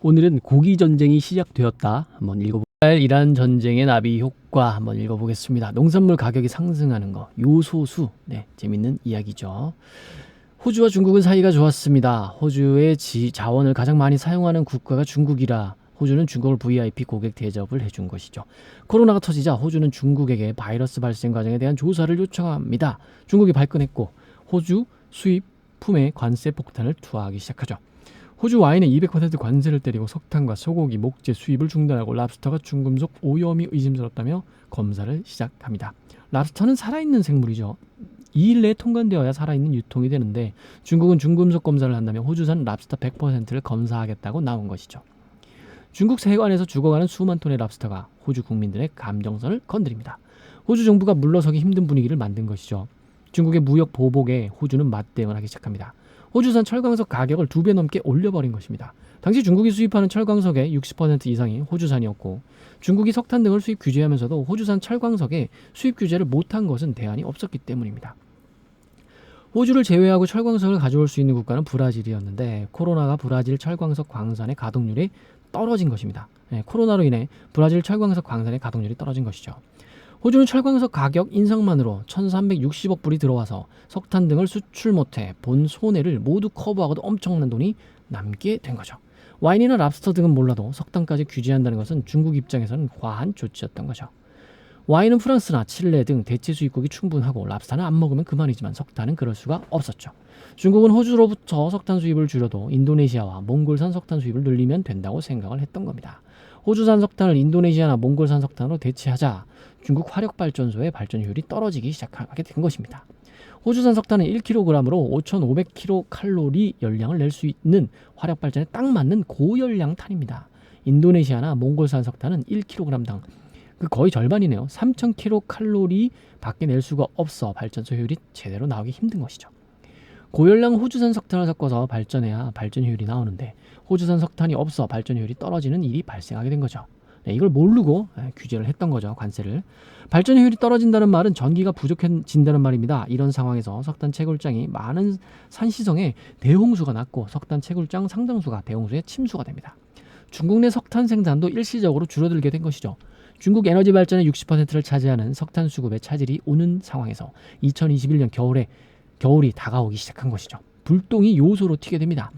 오늘은 고기 전쟁이 시작되었다. 한번 읽어보겠습니다. 이란 전쟁의 나비 효과 한번 읽어보겠습니다. 농산물 가격이 상승하는 거, 요소수. 네, 재밌는 이야기죠. 호주와 중국은 사이가 좋았습니다. 호주의 자원을 가장 많이 사용하는 국가가 중국이라 호주는 중국을 VIP 고객 대접을 해준 것이죠. 코로나가 터지자 호주는 중국에게 바이러스 발생 과정에 대한 조사를 요청합니다. 중국이 발끈했고 호주 수입품에 관세 폭탄을 투하하기 시작하죠. 호주 와인에 200% 관세를 때리고 석탄과 소고기, 목재 수입을 중단하고 랍스터가 중금속 오염이 의심스럽다며 검사를 시작합니다. 랍스터는 살아있는 생물이죠. 2일 내에 통관되어야 살아있는 유통이 되는데 중국은 중금속 검사를 한다며 호주산 랍스터 100%를 검사하겠다고 나온 것이죠. 중국 세관에서 죽어가는 수만 톤의 랍스터가 호주 국민들의 감정선을 건드립니다. 호주 정부가 물러서기 힘든 분위기를 만든 것이죠. 중국의 무역 보복에 호주는 맞대응을 하기 시작합니다. 호주산 철광석 가격을 2배 넘게 올려버린 것입니다. 당시 중국이 수입하는 철광석의 60% 이상이 호주산이었고 중국이 석탄 등을 수입 규제하면서도 호주산 철광석의 수입 규제를 못한 것은 대안이 없었기 때문입니다. 호주를 제외하고 철광석을 가져올 수 있는 국가는 브라질이었는데 코로나가 브라질 철광석 광산의 가동률이 떨어진 것입니다. 코로나로 인해 브라질 철광석 광산의 가동률이 떨어진 것이죠. 호주는 철광석 가격 인상만으로 1360억 불이 들어와서 석탄 등을 수출 못해 본 손해를 모두 커버하고도 엄청난 돈이 남게 된 거죠. 와인이나 랍스터 등은 몰라도 석탄까지 규제한다는 것은 중국 입장에서는 과한 조치였던 거죠. 와인은 프랑스나 칠레 등 대체 수입국이 충분하고 랍스터는 안 먹으면 그만이지만 석탄은 그럴 수가 없었죠. 중국은 호주로부터 석탄 수입을 줄여도 인도네시아와 몽골산 석탄 수입을 늘리면 된다고 생각을 했던 겁니다. 호주산 석탄을 인도네시아나 몽골산 석탄으로 대체하자 중국 화력발전소의 발전 효율이 떨어지기 시작하게 된 것입니다. 호주산 석탄은 1kg으로 5,500kcal 열량을 낼 수 있는 화력발전에 딱 맞는 고열량 탄입니다. 인도네시아나 몽골산 석탄은 1kg당 거의 절반이네요. 3,000kcal 밖에 낼 수가 없어 발전소 효율이 제대로 나오기 힘든 것이죠. 고열량 호주산 석탄을 섞어서 발전해야 발전 효율이 나오는데 호주산 석탄이 없어 발전 효율이 떨어지는 일이 발생하게 된 거죠. 이걸 모르고 규제를 했던 거죠. 관세를. 발전 효율이 떨어진다는 말은 전기가 부족해진다는 말입니다. 이런 상황에서 석탄 채굴장이 많은 산시성에 대홍수가 났고 석탄 채굴장 상당수가 대홍수에 침수가 됩니다. 중국 내 석탄 생산도 일시적으로 줄어들게 된 것이죠. 중국 에너지 발전의 60%를 차지하는 석탄 수급의 차질이 오는 상황에서 2021년 겨울이 다가오기 시작한 것이죠. 불똥이 요소로 튀게 됩니다.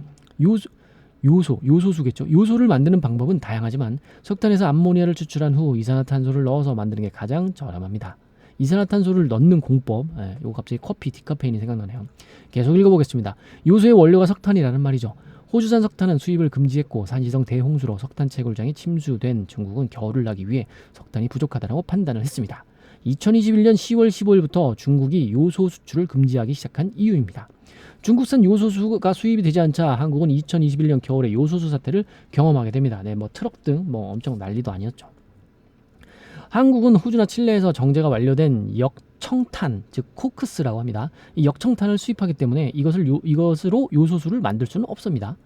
요소수겠죠. 요소를 만드는 방법은 다양하지만 석탄에서 암모니아를 추출한 후 이산화탄소를 넣어서 만드는 게 가장 저렴합니다. 이산화탄소를 넣는 공법, 이거 갑자기 커피 디카페인이 생각나네요. 계속 읽어보겠습니다. 요소의 원료가 석탄이라는 말이죠. 호주산 석탄은 수입을 금지했고 산시성 대홍수로 석탄 채굴장이 침수된 중국은 겨울을 나기 위해 석탄이 부족하다고 판단을 했습니다. 2021년 10월 15일부터 중국이 요소 수출을 금지하기 시작한 이유입니다. 중국산 요소수가 수입이 되지 않자 한국은 2021년 겨울에 요소수 사태를 경험하게 됩니다. 트럭 등 엄청 난리도 아니었죠. 한국은 호주나 칠레에서 정제가 완료된 역청탄, 즉 코크스라고 합니다. 이 역청탄을 수입하기 때문에 이것으로 요소수를 만들 수는 없습니다.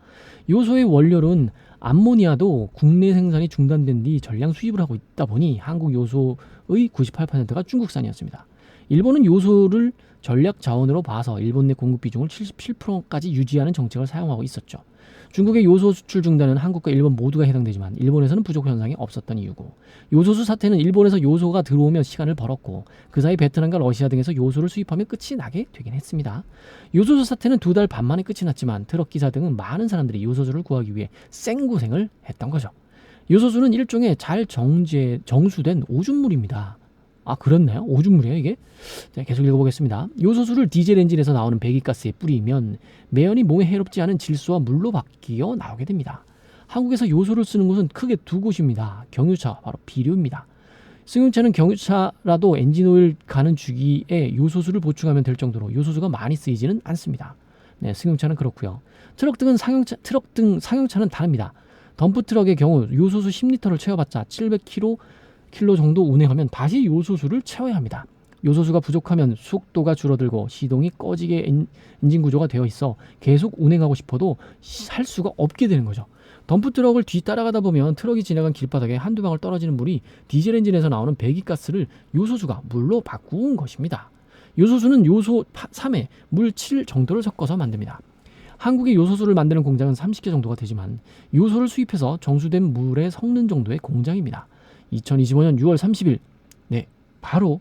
요소의 원료는 암모니아도 국내 생산이 중단된 뒤 전량 수입을 하고 있다 보니 한국 요소의 98%가 중국산이었습니다. 일본은 요소를 전략 자원으로 봐서 일본 내 공급 비중을 77%까지 유지하는 정책을 사용하고 있었죠. 중국의 요소 수출 중단은 한국과 일본 모두가 해당되지만 일본에서는 부족 현상이 없었던 이유고 요소수 사태는 일본에서 요소가 들어오면 시간을 벌었고 그 사이 베트남과 러시아 등에서 요소를 수입하면 끝이 나게 되긴 했습니다. 요소수 사태는 2달 반 만에 끝이 났지만 트럭기사 등은 많은 사람들이 요소수를 구하기 위해 생고생을 했던 거죠. 요소수는 일종의 잘 정수된 오줌물입니다. 아, 그렇나요? 오줌물이에요 이게? 자, 계속 읽어보겠습니다. 요소수를 디젤 엔진에서 나오는 배기가스에 뿌리면 매연이 몸에 해롭지 않은 질소와 물로 바뀌어 나오게 됩니다. 한국에서 요소를 쓰는 곳은 크게 2곳입니다. 경유차, 바로 비료입니다. 승용차는 경유차라도 엔진오일 가는 주기에 요소수를 보충하면 될 정도로 요소수가 많이 쓰이지는 않습니다. 승용차는 그렇고요. 트럭 등 상용차는 다릅니다. 덤프트럭의 경우 요소수 10리터를 채워봤자 700km 정도 운행하면 다시 요소수를 채워야 합니다. 요소수가 부족하면 속도가 줄어들고 시동이 꺼지게 엔진 구조가 되어 있어 계속 운행하고 싶어도 할 수가 없게 되는 거죠. 덤프트럭을 뒤따라가다 보면 트럭이 지나간 길바닥에 한두 방울 떨어지는 물이 디젤 엔진에서 나오는 배기가스를 요소수가 물로 바꾼 것입니다. 요소수는 요소 3에 물 7 정도를 섞어서 만듭니다. 한국의 요소수를 만드는 공장은 30개 정도가 되지만 요소를 수입해서 정수된 물에 섞는 정도의 공장입니다. 2025년 6월 30일, 네, 바로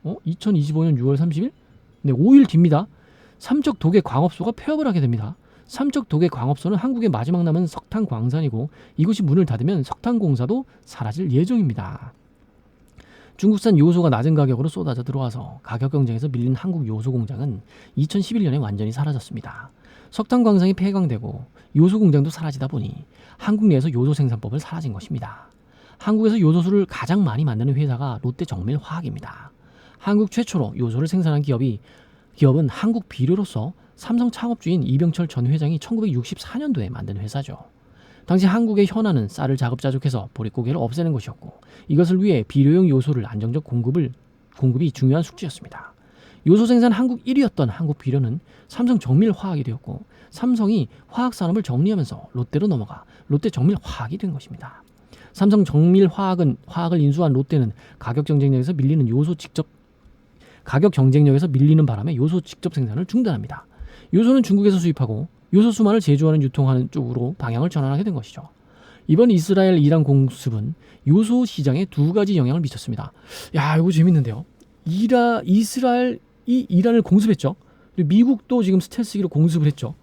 2025년 6월 30일, 네, 5일 뒤입니다. 삼척 도계 광업소가 폐업을 하게 됩니다. 삼척 도계 광업소는 한국의 마지막 남은 석탄 광산이고 이곳이 문을 닫으면 석탄 공사도 사라질 예정입니다. 중국산 요소가 낮은 가격으로 쏟아져 들어와서 가격 경쟁에서 밀린 한국 요소 공장은 2011년에 완전히 사라졌습니다. 석탄 광산이 폐광되고 요소 공장도 사라지다 보니 한국 내에서 요소 생산법을 사라진 것입니다. 한국에서 요소수를 가장 많이 만드는 회사가 롯데정밀화학입니다. 한국 최초로 요소를 생산한 기업은 한국 비료로서 삼성 창업주인 이병철 전 회장이 1964년도에 만든 회사죠. 당시 한국의 현안은 쌀을 자급자족해서 보릿고개를 없애는 것이었고 이것을 위해 비료용 요소를 안정적 공급이 중요한 숙제였습니다. 요소 생산 한국 1위였던 한국 비료는 삼성 정밀화학이 되었고 삼성이 화학산업을 정리하면서 롯데로 넘어가 롯데정밀화학이 된 것입니다. 삼성 정밀화학을 인수한 롯데는 가격 경쟁력에서 밀리는 바람에 요소 직접 생산을 중단합니다. 요소는 중국에서 수입하고 요소 수만을 제조하는 유통하는 쪽으로 방향을 전환하게 된 것이죠. 이번 이스라엘 이란 공습은 요소 시장에 두 가지 영향을 미쳤습니다. 야, 이거 재밌는데요. 이스라엘이 이란을 공습했죠. 그리고 미국도 지금 스텔스기로 공습을 했죠.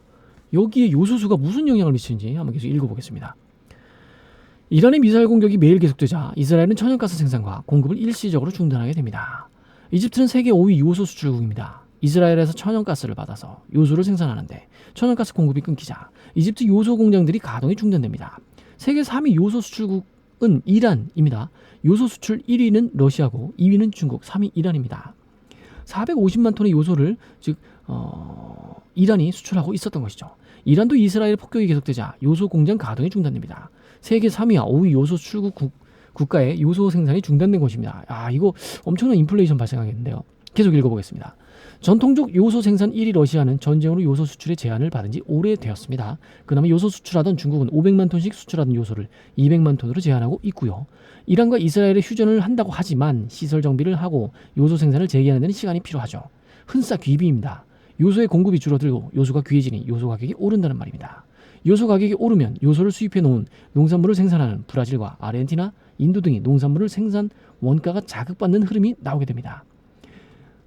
여기에 요소수가 무슨 영향을 미치는지 한번 계속 읽어보겠습니다. 이란의 미사일 공격이 매일 계속되자 이스라엘은 천연가스 생산과 공급을 일시적으로 중단하게 됩니다. 이집트는 세계 5위 요소 수출국입니다. 이스라엘에서 천연가스를 받아서 요소를 생산하는데 천연가스 공급이 끊기자 이집트 요소 공장들이 가동이 중단됩니다. 세계 3위 요소 수출국은 이란입니다. 요소 수출 1위는 러시아고 2위는 중국, 3위 이란입니다. 450만 톤의 요소를 이란이 수출하고 있었던 것이죠. 이란도 이스라엘 폭격이 계속되자 요소 공장 가동이 중단됩니다. 세계 3위와 5위 요소 수출국 국가의 요소 생산이 중단된 것입니다. 이거 엄청난 인플레이션 발생하겠는데요. 계속 읽어보겠습니다. 전통적 요소 생산 1위 러시아는 전쟁으로 요소 수출의 제한을 받은 지 오래되었습니다. 그나마 요소 수출하던 중국은 500만 톤씩 수출하던 요소를 200만 톤으로 제한하고 있고요. 이란과 이스라엘의 휴전을 한다고 하지만 시설 정비를 하고 요소 생산을 재개하는 데는 시간이 필요하죠. 흔싸 귀비입니다. 요소의 공급이 줄어들고 요소가 귀해지니 요소 가격이 오른다는 말입니다. 요소 가격이 오르면 요소를 수입해 놓은 농산물을 생산하는 브라질과 아르헨티나, 인도 등이 농산물을 생산 원가가 자극받는 흐름이 나오게 됩니다.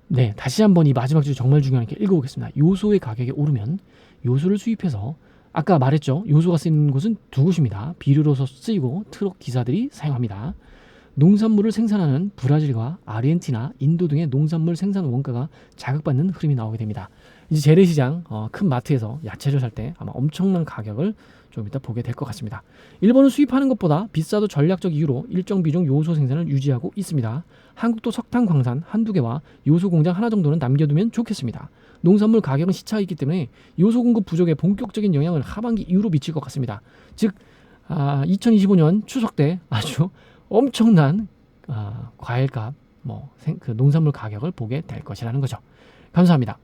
네, 다시 한번 이 마지막 줄 정말 중요하니까 읽어보겠습니다. 요소의 가격이 오르면 요소를 수입해서 아까 말했죠. 요소가 쓰이는 곳은 두 곳입니다. 비료로서 쓰이고 트럭 기사들이 사용합니다. 농산물을 생산하는 브라질과 아르헨티나, 인도 등의 농산물 생산 원가가 자극받는 흐름이 나오게 됩니다. 이제 재래시장, 큰 마트에서 야채를 살 때 아마 엄청난 가격을 좀 이따 보게 될 것 같습니다. 일본은 수입하는 것보다 비싸도 전략적 이유로 일정 비중 요소 생산을 유지하고 있습니다. 한국도 석탄 광산 한두 개와 요소 공장 하나 정도는 남겨두면 좋겠습니다. 농산물 가격은 시차가 있기 때문에 요소 공급 부족에 본격적인 영향을 하반기 이후로 미칠 것 같습니다. 즉 2025년 추석 때 아주 엄청난 과일값, 그 농산물 가격을 보게 될 것이라는 거죠. 감사합니다.